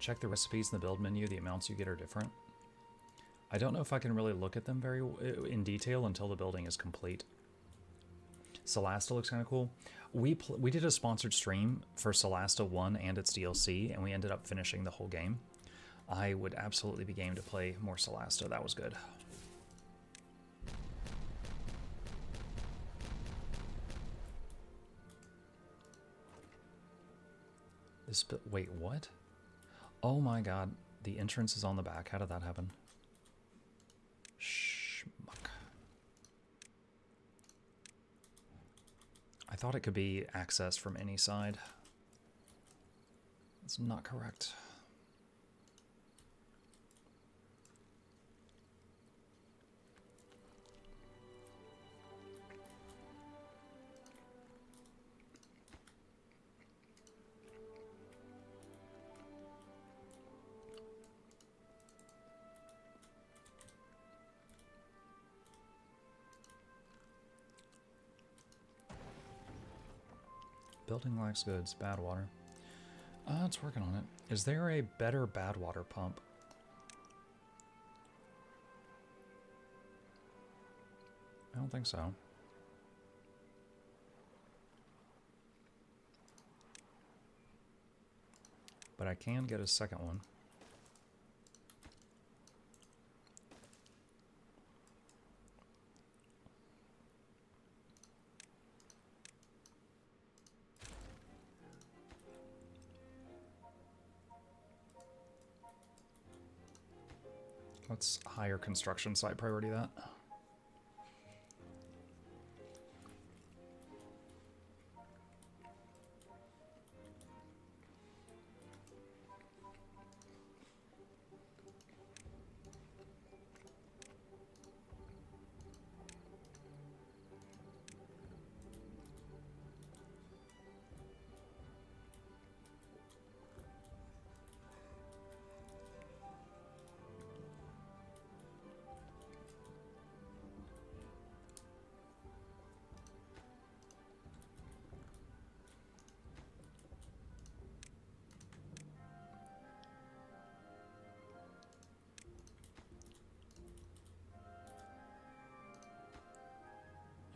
check the recipes in the build menu, the amounts you get are different. I don't know if I can really look at them very in detail until the building is complete. Solasta looks kind of cool. We did a sponsored stream for Solasta 1 and its DLC, and we ended up finishing the whole game. I would absolutely be game to play more Solasta. That was good. Wait, what? Oh my god, the entrance is on the back. How did that happen? Schmuck. I thought it could be accessed from any side. That's not correct. Building lacks goods. Bad water. It's working on it. Is there a better bad water pump? I don't think so. But I can get a second one. Let's higher construction site priority that.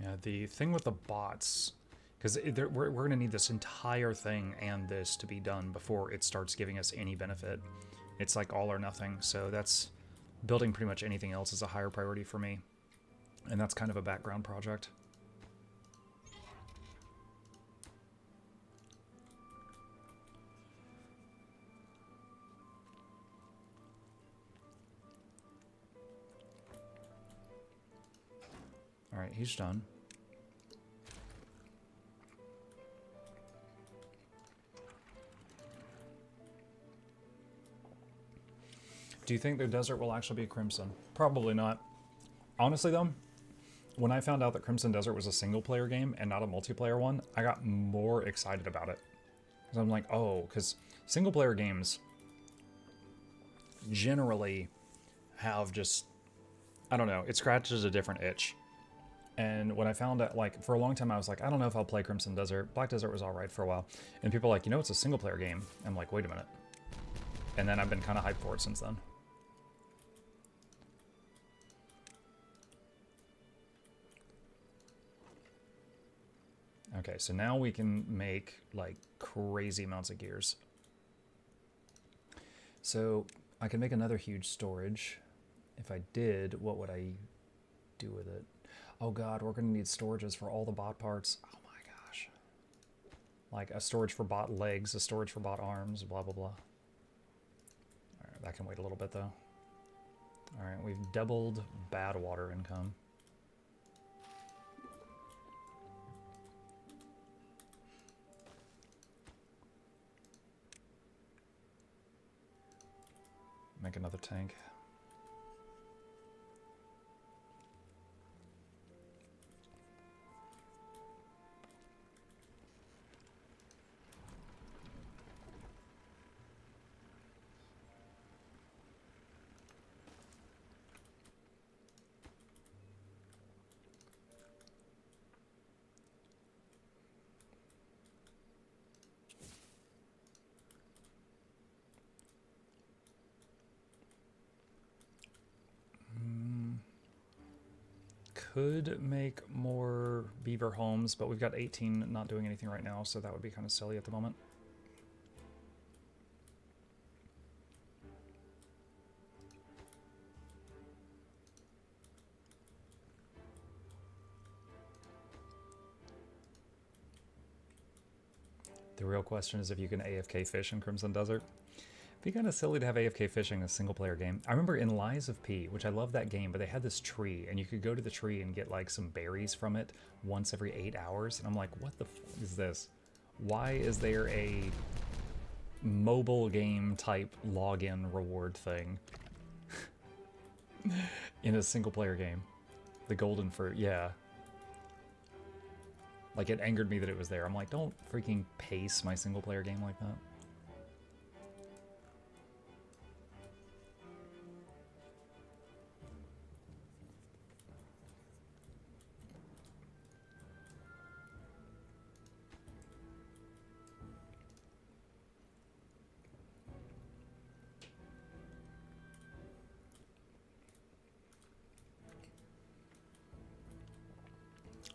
Yeah, the thing with the bots, because we're going to need this entire thing and this to be done before it starts giving us any benefit. It's like all or nothing, so that's building pretty much anything else is a higher priority for me. And that's kind of a background project. All right, he's done. Do you think the desert will actually be Crimson? Probably not. Honestly though, when I found out that Crimson Desert was a single player game and not a multiplayer one, I got more excited about it. Because I'm like, oh, because single player games generally have just, I don't know, it scratches a different itch. And when I found out, like, for a long time I was like, I don't know if I'll play Crimson Desert. Black Desert was alright for a while. And people are like, you know, it's a single player game. I'm like, wait a minute. And then I've been kind of hyped for it since then. Okay, so now we can make, like, crazy amounts of gears. So, I can make another huge storage. If I did, what would I do with it? Oh god, we're going to need storages for all the bot parts. Oh my gosh. Like, a storage for bot legs, a storage for bot arms, blah blah blah. Alright, that can wait a little bit, though. Alright, we've doubled bad water income. Make another tank. could make more beaver homes, but we've got 18 not doing anything right now, so that would be kind of silly at the moment. The real question is if you can AFK fish in Crimson Desert. It'd be kind of silly to have AFK fishing in a single-player game. I remember in Lies of P, which I love that game, but they had this tree, and you could go to the tree and get like some berries from it once every 8 hours, and I'm like, what the fuck is this? Why is there a mobile game type login reward thing in a single-player game? The golden fruit, yeah. Like, it angered me that it was there. I'm like, don't freaking pace my single-player game like that.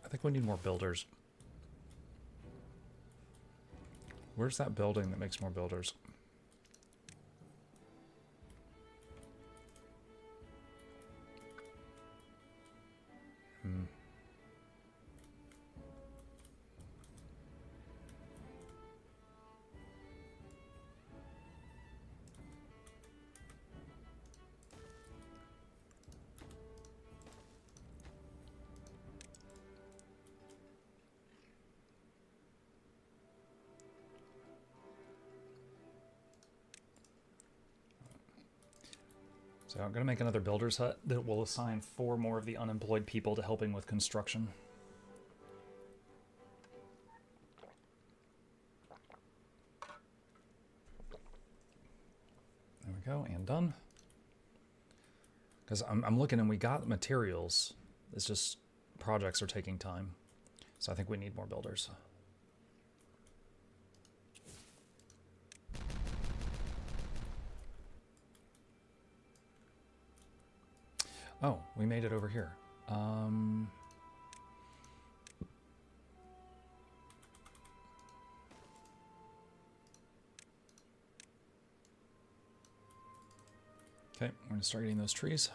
I think we need more builders. Where's that building that makes more builders? So I'm going to make another builder's hut that will assign 4 more of the unemployed people to helping with construction. There we go, and done. Because I'm looking and we got materials. It's just projects are taking time. So I think we need more builders. Oh, we made it over here. Okay, we're going to start getting those trees.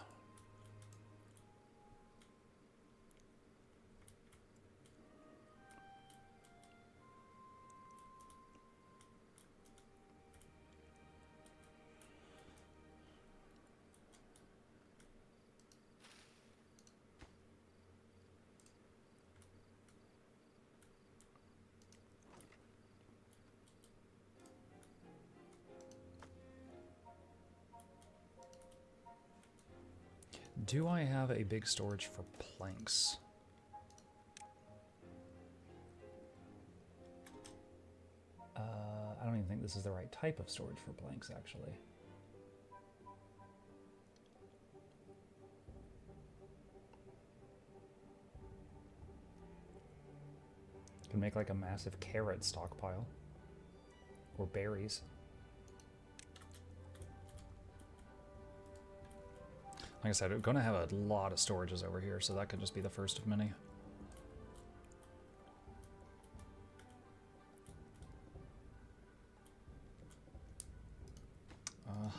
Do I have a big storage for planks? I don't even think this is the right type of storage for planks, actually. Can make like a massive carrot stockpile. Or berries. Like I said, we're going to have a lot of storages over here, so that could just be the first of many.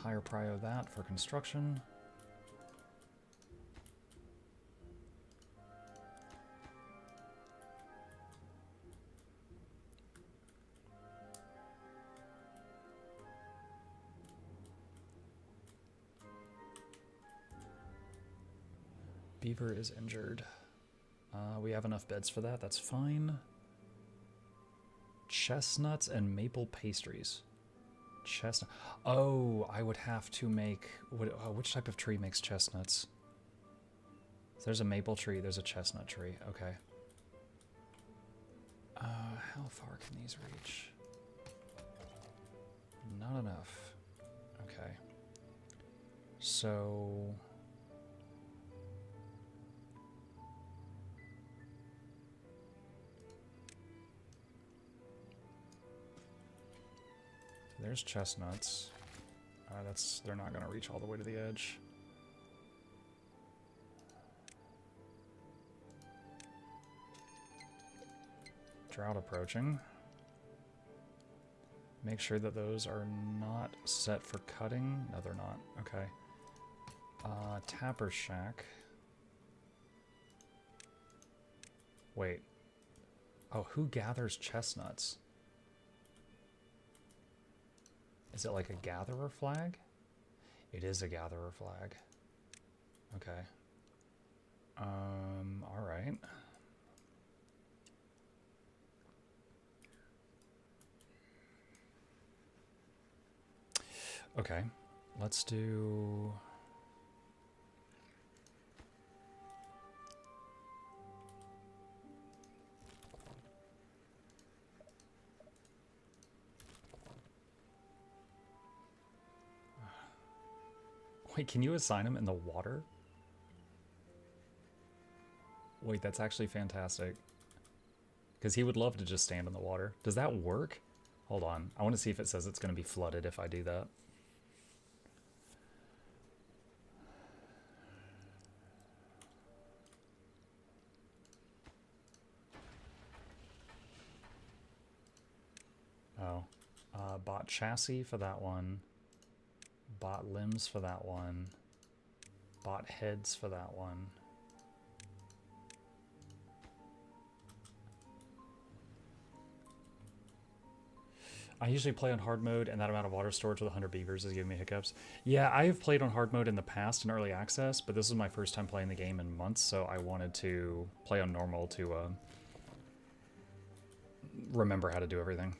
Higher prio that for construction. Beaver is injured. We have enough beds for that. That's fine. Chestnuts and maple pastries. Chestnut. Oh, I would have to make... which type of tree makes chestnuts? So there's a maple tree. There's a chestnut tree. Okay. How far can these reach? Not enough. Okay. So... there's chestnuts. They're not going to reach all the way to the edge. Drought approaching. Make sure that those are not set for cutting. No, they're not. Okay. Tapper Shack. Wait. Oh, who gathers chestnuts? Is it like a gatherer flag? It is a gatherer flag. Okay. All right. Okay, let's do... Wait, can you assign him in the water? Wait, that's actually fantastic. Because he would love to just stand in the water. Does that work? Hold on. I want to see if it says it's going to be flooded if I do that. Oh. Bought chassis for that one. Bought limbs for that one. Bought heads for that one. I usually play on hard mode, and that amount of water storage with 100 beavers is giving me hiccups. Yeah, I have played on hard mode in the past in early access, but this is my first time playing the game in months, so I wanted to play on normal to remember how to do everything.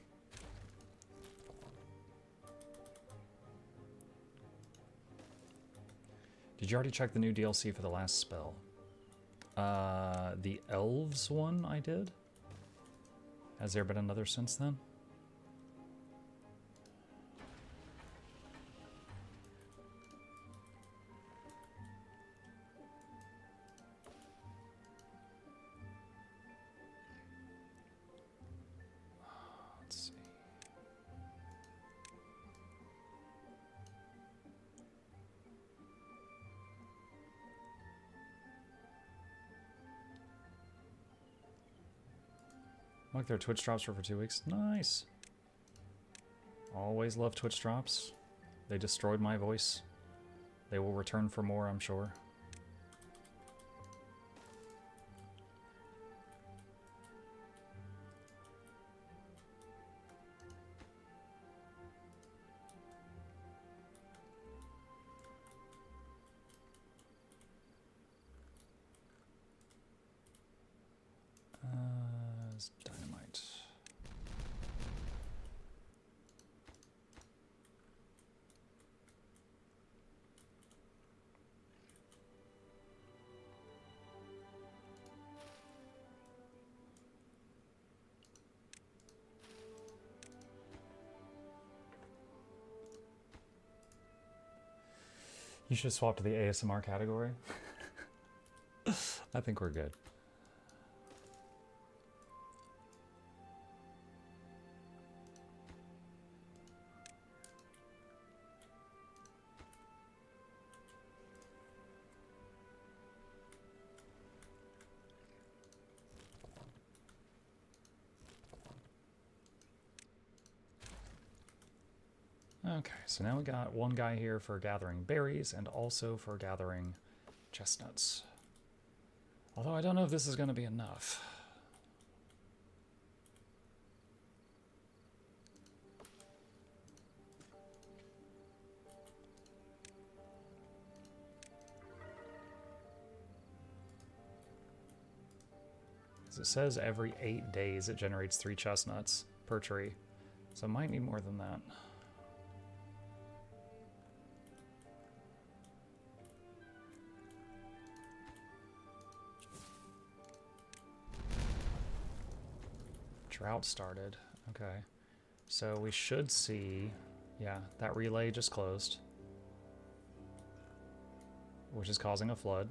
Did you already check the new DLC for the last spell? The elves one I did. Has there been another since then? Like their Twitch drops for 2 weeks. Nice. Always love Twitch drops. They destroyed my voice. They will return for more, I'm sure. Dynamite. You should swap to the ASMR category. I think we're good. Okay, so now we got one guy here for gathering berries and also for gathering chestnuts. Although I don't know if this is going to be enough. As it says every 8 days it generates 3 chestnuts per tree. So I might need more than that. Drought started. Okay. So we should see... Yeah, that relay just closed. Which is causing a flood.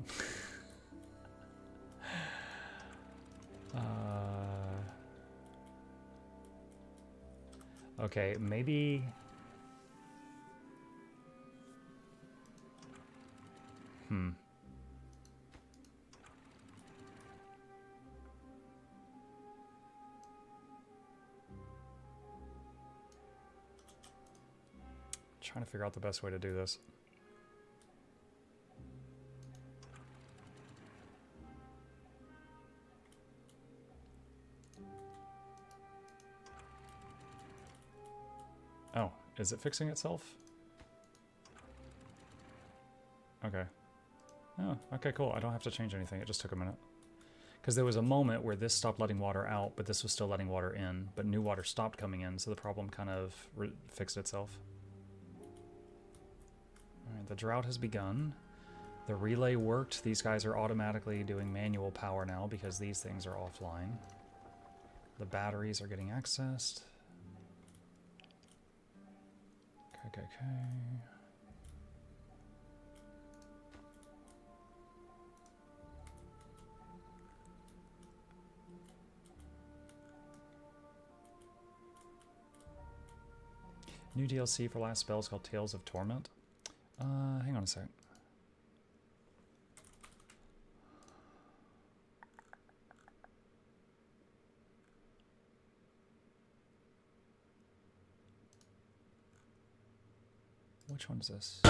Okay, maybe... Trying to figure out the best way to do this. Oh, is it fixing itself? Okay. Oh, okay, cool. I don't have to change anything. It just took a minute. Because there was a moment where this stopped letting water out, but this was still letting water in, but new water stopped coming in, so the problem kind of fixed itself. Alright, the drought has begun. The relay worked. These guys are automatically doing manual power now because these things are offline. The batteries are getting accessed. Okay. New DLC for last spell is called Tales of Torment. Hang on a sec. Which one is this?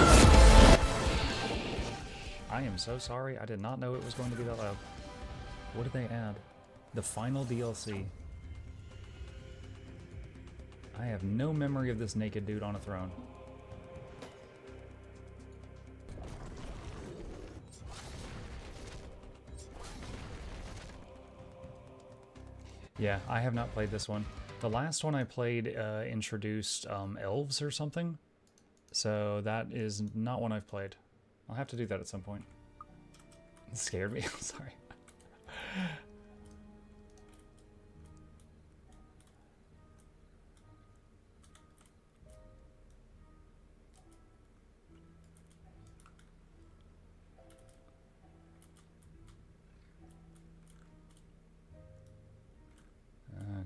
I am so sorry. I did not know it was going to be that loud. What did they add? The final DLC. I have no memory of this naked dude on a throne. Yeah, I have not played this one. The last one I played introduced elves or something. So that is not one I've played. I'll have to do that at some point. It scared me, I'm sorry.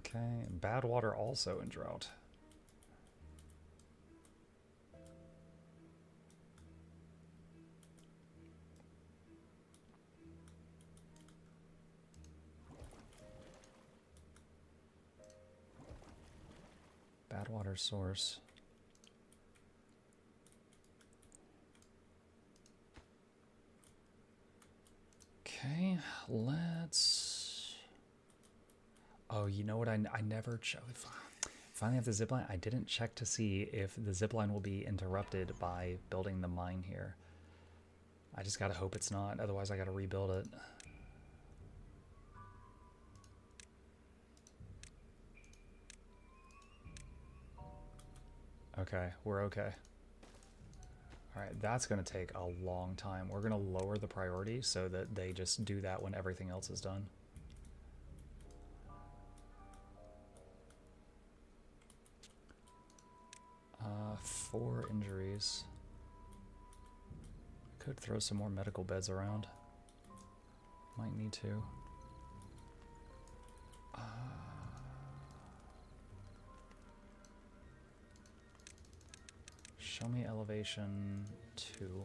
Okay, bad water also in drought. Bad water source. Okay, let's... Oh, you know what? I never... Finally have the zipline. I didn't check to see if the zipline will be interrupted by building the mine here. I just gotta hope it's not. Otherwise, I gotta rebuild it. Okay, we're okay. Alright, that's going to take a long time. We're going to lower the priority so that they just do that when everything else is done. Uh, 4 injuries. Could throw some more medical beds around. Might need to. Show me elevation 2.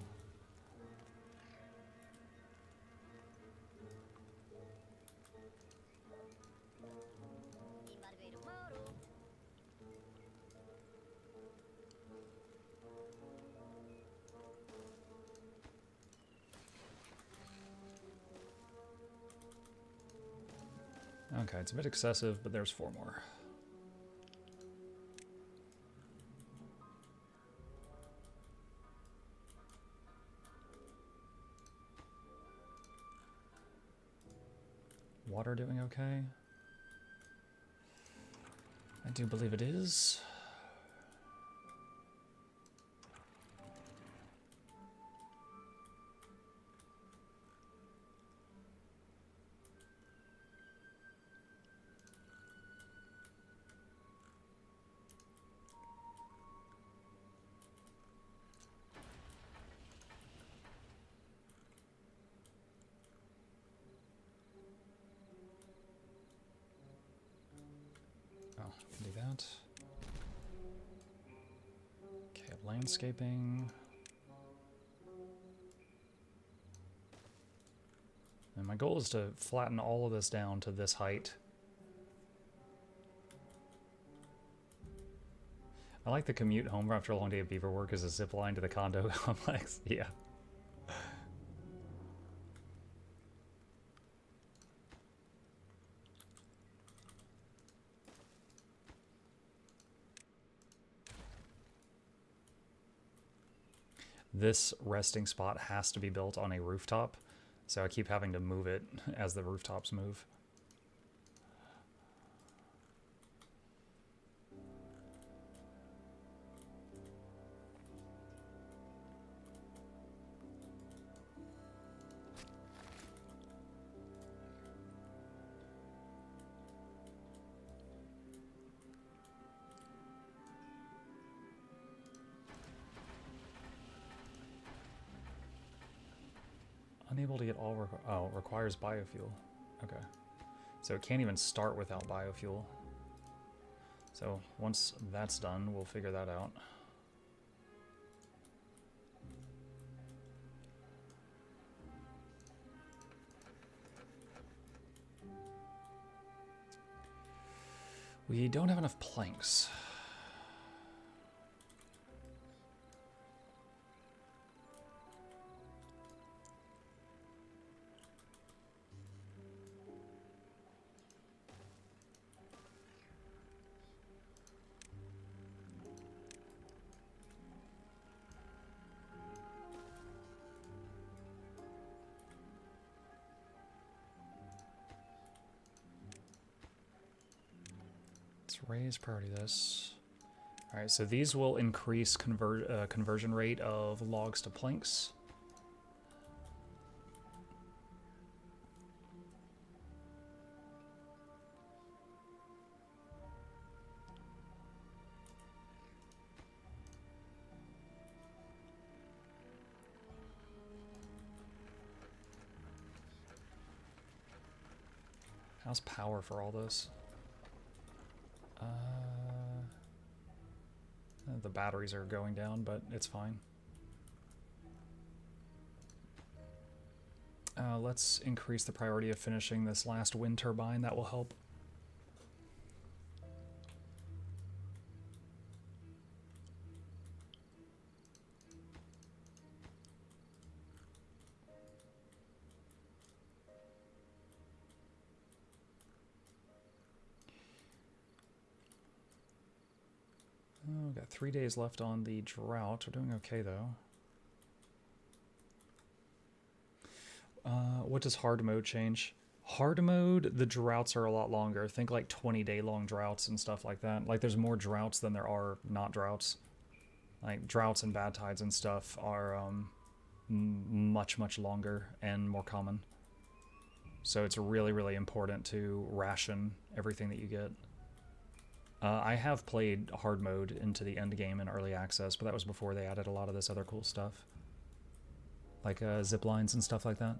Okay, it's a bit excessive, but there's 4 more. Water doing okay? I do believe it is. Do that. Okay, landscaping. And my goal is to flatten all of this down to this height. I like the commute home after a long day of beaver work as a zip line to the condo complex. Yeah. This resting spot has to be built on a rooftop, so I keep having to move it as the rooftops move. Unable to get all requires biofuel. Okay. So it can't even start without biofuel. So once that's done, we'll figure that out. We don't have enough planks. Raise priority this. All right, so these will increase conversion rate of logs to planks. How's power for all this? The batteries are going down, but it's fine. Let's increase the priority of finishing this last wind turbine. That will help. Oh, we've got 3 days left on the drought. We're doing okay, though. What does hard mode change? Hard mode, the droughts are a lot longer. Think like 20-day long droughts and stuff like that. Like there's more droughts than there are not droughts. Like droughts and bad tides and stuff are much, much longer and more common. So it's really, really important to ration everything that you get. I have played hard mode into the end game in early access, but that was before they added a lot of this other cool stuff. Like zip lines and stuff like that.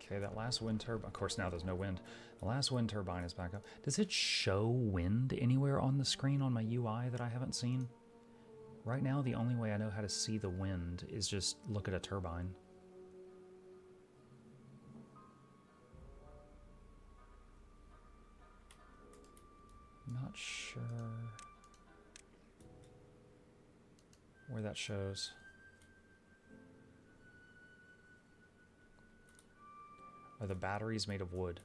Okay, that last wind turbine, of course now there's no wind. The last wind turbine is back up. Does it show wind anywhere on the screen on my UI that I haven't seen? Right now, the only way I know how to see the wind is just look at a turbine. Not sure where that shows. Are the batteries made of wood?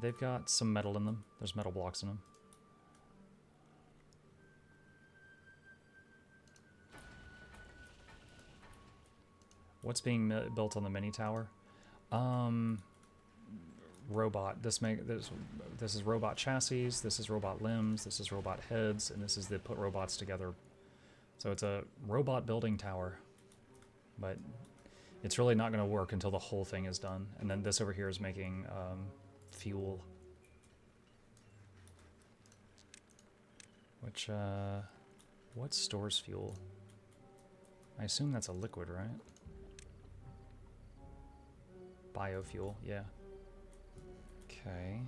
They've got some metal in them. There's metal blocks in them. What's being built on the mini tower? Robot. This is robot chassis. This is robot limbs. This is robot heads, and this is the put robots together. So it's a robot building tower, but it's really not going to work until the whole thing is done. And then this over here is making fuel. Which, what stores fuel? I assume that's a liquid, right? Biofuel, yeah. Okay.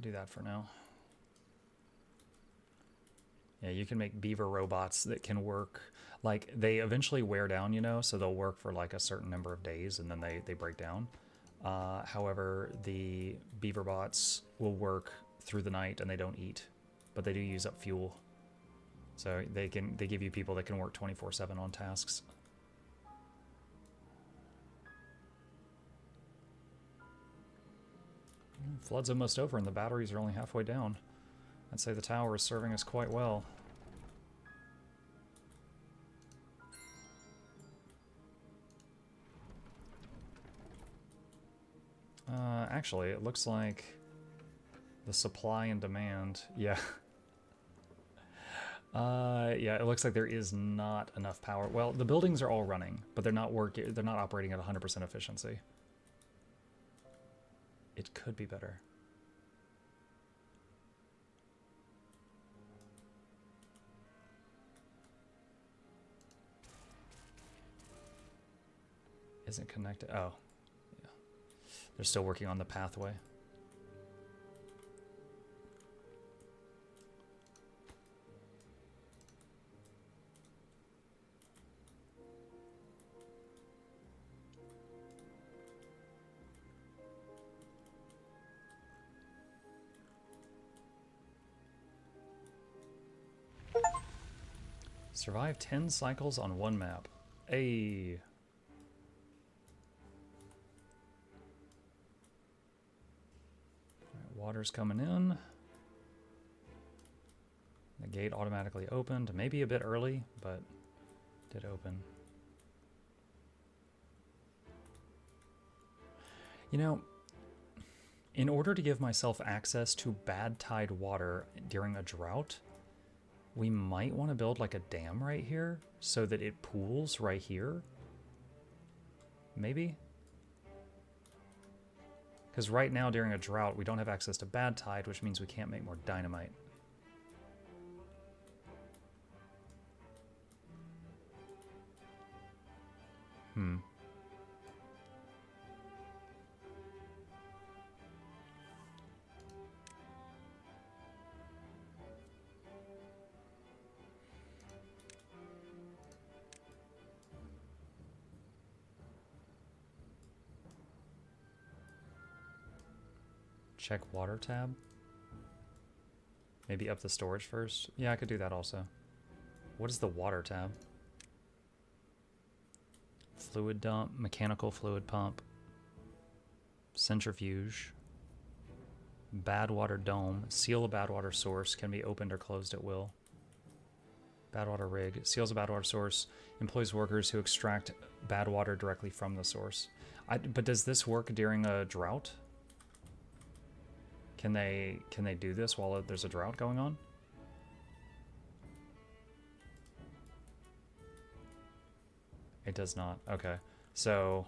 Do that for now. Yeah, you can make beaver robots that can work, like, they eventually wear down, you know, so they'll work for like a certain number of days and then they break down. However, the beaver bots will work through the night and they don't eat, but they do use up fuel. So they give you people that can work 24/7 on tasks. Flood's almost over and the batteries are only halfway down. I'd say the tower is serving us quite well. Actually, it looks like the supply and demand, yeah. Yeah, it looks like there is not enough power. Well, the buildings are all running, but they're not operating at 100% efficiency. It could be better. Isn't connected. Oh, yeah. They're still working on the pathway. Survive 10 cycles on one map. Ayy. Water's coming in. The gate automatically opened. Maybe a bit early, but did open. You know, in order to give myself access to bad tide water during a drought, we might want to build like a dam right here so that it pools right here. Maybe? Because right now during a drought, we don't have access to bad tide, which means we can't make more dynamite. Check water tab. Maybe up the storage first. Yeah, I could do that also. What is the water tab? Fluid dump, mechanical fluid pump, centrifuge, bad water dome, seal a bad water source, can be opened or closed at will. Bad water rig, seals a bad water source, employs workers who extract bad water directly from the source. But does this work during a drought? Can they do this while there's a drought going on? It does not. Okay. So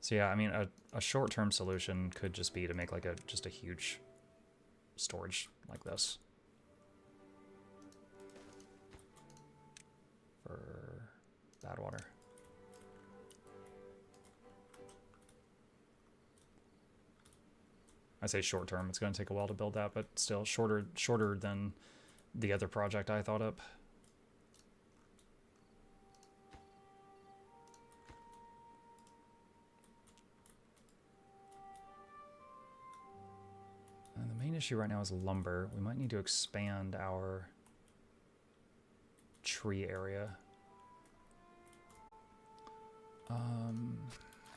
So yeah, I mean a short-term solution could just be to make like just a huge storage like this. For bad water. I say short term, it's going to take a while to build that, but still shorter than the other project I thought up. And the main issue right now is lumber. We might need to expand our tree area.